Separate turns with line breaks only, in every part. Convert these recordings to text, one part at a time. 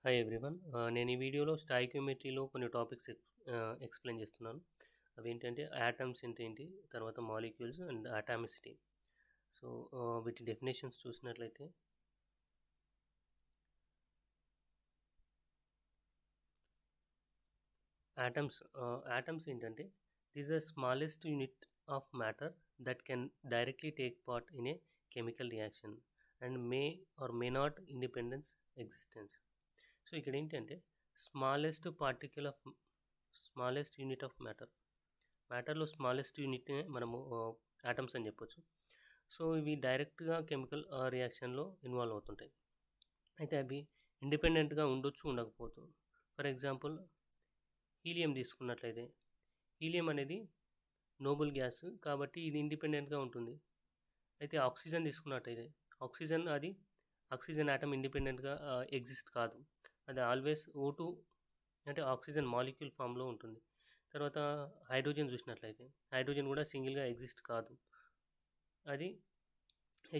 Hi everyone. నేను ఈ వీడియోలో స్టాయికియోమెట్రీలో కొన్ని టాపిక్స్ ఎక్స్‌ప్లెయిన్ చేస్తున్నాను. అవేంటంటే యాటమ్స్ అంటే ఏంటి, తర్వాత మాలిక్యూల్స్ అండ్ అటామిసిటీ. సో, వీటి డెఫినేషన్స్ చూసినట్లయితే యాటమ్స్ ఏంటంటే this the smallest unit of matter that can directly take part in a chemical reaction and may or may not independence existence. So, ఇక్కడ ఏంటంటే smallest particle of smallest unit ఆఫ్ మ్యాటర్లో smallest యూనిట్‌నే మనము atoms అని చెప్పొచ్చు. So, ఇవి డైరెక్ట్‌గా కెమికల్ రియాక్షన్‌లో ఇన్వాల్వ్ అవుతుంటాయి. అయితే అవి ఇండిపెండెంట్‌గా ఉండొచ్చు, ఉండకపోవచ్చు. ఫర్ ఎగ్జాంపుల్ హీలియం తీసుకున్నట్లయితే, హీలియం అనేది నోబుల్ గ్యాస్ కాబట్టి ఇది ఇండిపెండెంట్‌గా ఉంటుంది. అయితే ఆక్సిజన్ తీసుకున్నట్టయితే, ఆక్సిజన్ ఆటమ్ ఇండిపెండెంట్‌గా ఎగ్జిస్ట్ కాదు. అది ఆల్వేస్ O2 అంటే ఆక్సిజన్ మాలిక్యూల్ ఫామ్‌లో ఉంటుంది. తర్వాత హైడ్రోజన్ చూసినట్లయితే, హైడ్రోజన్ కూడా సింగిల్‌గా ఎగ్జిస్ట్ కాదు. అది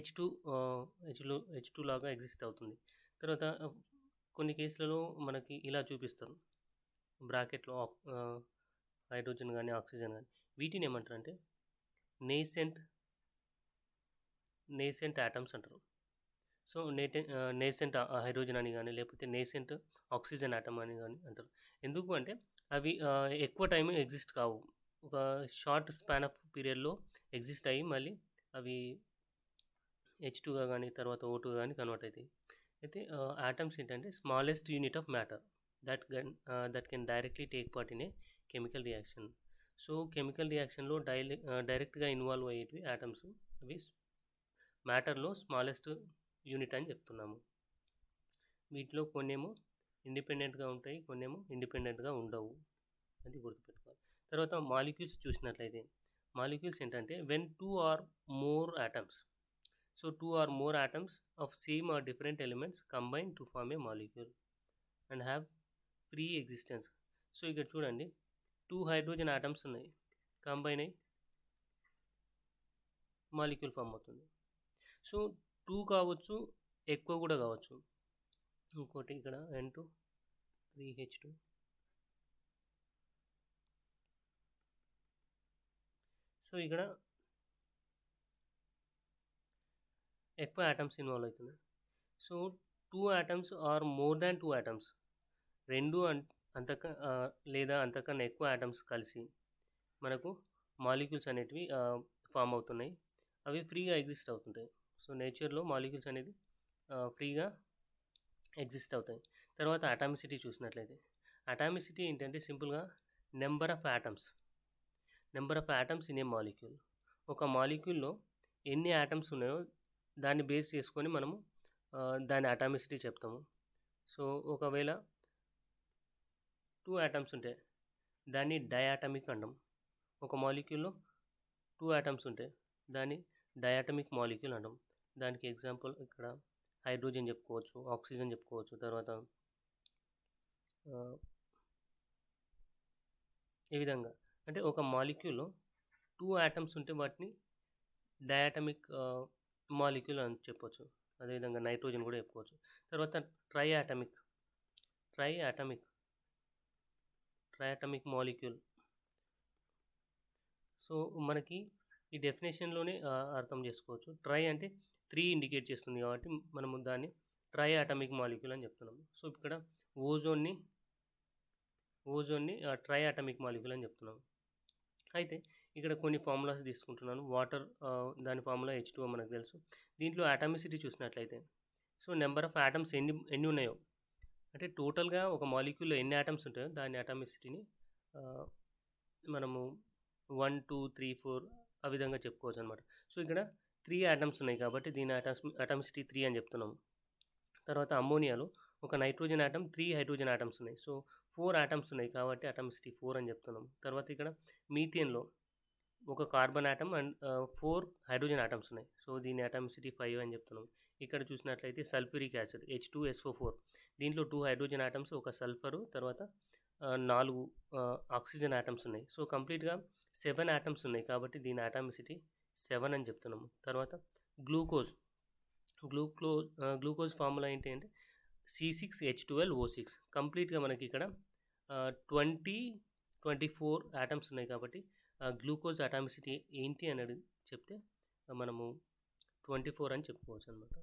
H2 H2 లాగా ఎగ్జిస్ట్ అవుతుంది. తర్వాత కొన్ని కేసులలో మనకి ఇలా చూపిస్తారు. బ్రాకెట్‌లో హైడ్రోజన్ గాని, ఆక్సిజన్ గాని వీటిని ఏమంటారంటే నేసెంట్ నేసెంట్ ఆటమ్స్ అంటారు. సో, నేసెంట్ హైడ్రోజన్ అని గాని, లేకపోతే నేసెంట్ ఆక్సిజన్ ఆటమ్ అని గాని అంటారు. ఎందుకు అంటే అవి ఎక్కువ టైమ్ ఎగ్జిస్ట్ కావు. ఒక షార్ట్ స్పాన్ ఆఫ్ పీరియడ్‌లో ఎగ్జిస్ట్ అయ్యి మళ్ళీ అవి H2గా గాని, తర్వాత O2గా గాని కన్వర్ట్ అయితాయి. అయితే ఆటమ్స్ ఏంటంటే smallest unit of matter that can directly take part in a chemical reaction. So, chemical రియాక్షన్‌లో డైరెక్ట్‌గా ఇన్వాల్వ్ అయ్యేటివి ఆటమ్స్. అవి మ్యాటర్‌లో స్మాలెస్ట్ యూనిట్ అని చెప్తున్నాము. వీటిలో కొన్నేమో ఇండిపెండెంట్‌గా ఉంటాయి, కొన్నేమో ఇండిపెండెంట్‌గా ఉండవు. అది గుర్తుపెట్టుకోవాలి. తర్వాత మాలిక్యూల్స్ చూసినట్లయితే, మాలిక్యూల్స్ ఏంటంటే when 2 or more atoms. So, 2 or more atoms of same or different elements combine to form a molecule and have free existence. So, ఇక్కడ చూడండి 2 హైడ్రోజన్ ఆటమ్స్ ఉన్నాయి. కంబైన్ అయ్యి మాలిక్యూల్ ఫార్మ్ అవుతుంది. సో, 2 కావచ్చు, ఎక్కువ కూడా కావచ్చు. ఇంకోటి ఇక్కడ N2 3H2. సో, ఇక్కడ ఎక్కువ ఆటమ్స్ ఇన్వాల్వ్ అవుతున్నాయి. So, 2 atoms or more than 2 atoms, రెండు లేదా అంతకన్నా ఎక్కువ ఆటమ్స్ కలిసి మనకు మాలిక్యూల్స్ అనేటివి ఫామ్ అవుతున్నాయి. అవి ఫ్రీగా ఎగ్జిస్ట్ అవుతుంటాయి. సో, నేచర్‌లో మాలిక్యూల్స్ అనేది ఫ్రీగా ఎగ్జిస్ట్ అవుతాయి. తర్వాత అటామిసిటీ చూసినట్లయితే, అటామిసిటీ ఏంటంటే సింపుల్‌గా number of atoms in a molecule. ఒక మాలిక్యూల్‌లో ఎన్ని యాటమ్స్ ఉన్నాయో దాన్ని బేస్ చేసుకొని మనము దాని అటామిసిటీ చెప్తాము. సో, ఒకవేళ 2 యాటమ్స్ ఉంటే దాన్ని డయాటమిక్ అంటాం. ఒక మాలిక్యూల్‌లో 2 యాటమ్స్ ఉంటే దాన్ని డయాటమిక్ మాలిక్యూల్ అంటాం. దానికి ఎగ్జాంపుల్ ఇక్కడ హైడ్రోజన్ చెప్పుకోవచ్చు, ఆక్సిజన్ చెప్పుకోవచ్చు. తర్వాత ఆహ్, ఈ విధంగా అంటే ఒక మాలిక్యూల్‌లో 2 యాటమ్స్ ఉంటే వాటిని డయాటమిక్ మాలిక్యూల్ అని చెప్పొచ్చు. అదేవిధంగా నైట్రోజన్ కూడా చెప్పుకోవచ్చు. తర్వాత try atomic try atomic try atomic molecule. So, మనకి ఈ డెఫినేషన్‌లోనే అర్థం చేసుకోవచ్చు. ట్రై అంటే 3 ఇండికేట్ చేస్తుంది కాబట్టి మనము దాన్ని ట్రై అటామిక్ మాలిక్యూల్ అని చెప్తున్నాము. సో, ఇక్కడ ఓజోన్‌ని ఓజోన్‌ని ట్రై అటామిక్ మాలిక్యూల్ అని చెప్తున్నాము. అయితే ఇక్కడ కొన్ని ఫార్ములాస్ తీసుకుంటున్నాను. వాటర్ దాని ఫార్ములా H2O మనకు తెలుసు. దీంట్లో అటామిసిటీ చూసినట్లయితే, సో, నెంబర్ ఆఫ్ ఆటమ్స్ ఎన్ని ఎన్ని ఉన్నాయో, అంటే టోటల్‌గా ఒక మాలిక్యూల్‌లో ఎన్ని ఆటమ్స్ ఉంటాయో దాని అటామిసిటీని ఆహ్, మనము 1, 2, 3, 4 ఆ విధంగా చెప్పుకోవచ్చనమాట. సో, ఇక్కడ 3 ఆటమ్స్ ఉన్నాయి కాబట్టి దీని అటామిసిటీ 3 అని చెప్తున్నాము. తర్వాత అమ్మోనియాలో ఒక నైట్రోజన్ ఆటమ్, 3 హైడ్రోజన్ ఆటమ్స్ ఉన్నాయి. సో, 4 ఆటమ్స్ ఉన్నాయి కాబట్టి అటామిసిటీ 4 అని చెప్తున్నాము. తర్వాత ఇక్కడ మీథేన్‌లో ఒక carbon atom and 4 hydrogen atoms ఉన్నాయి. సో, దీని అటామిసిటీ 5 అని చెప్తున్నాము. ఇక్కడ చూసినట్లయితే సల్ఫ్యూరిక్ యాసిడ్ H2SO4, దీంట్లో 2 హైడ్రోజన్ ఆటమ్స్, ఒక సల్ఫరు, తర్వాత 4 ఆక్సిజన్ ఆటమ్స్ ఉన్నాయి. సో, కంప్లీట్‌గా 7 ఆటమ్స్ ఉన్నాయి కాబట్టి దీని అటామిసిటీ 7 అని చెప్తున్నాము. తర్వాత గ్లూకోజ్ గ్లూకోజ్ ఫార్ములా ఏంటి అంటే C6H12O6 కంప్లీట్గా మనకి ఇక్కడ 24 ఆటమ్స్ ఉన్నాయి కాబట్టి గ్లూకోజ్ అటామిసిటీ ఏంటి అనేది చెప్తే మనము 24 అని చెప్పుకోవచ్చు అనమాట.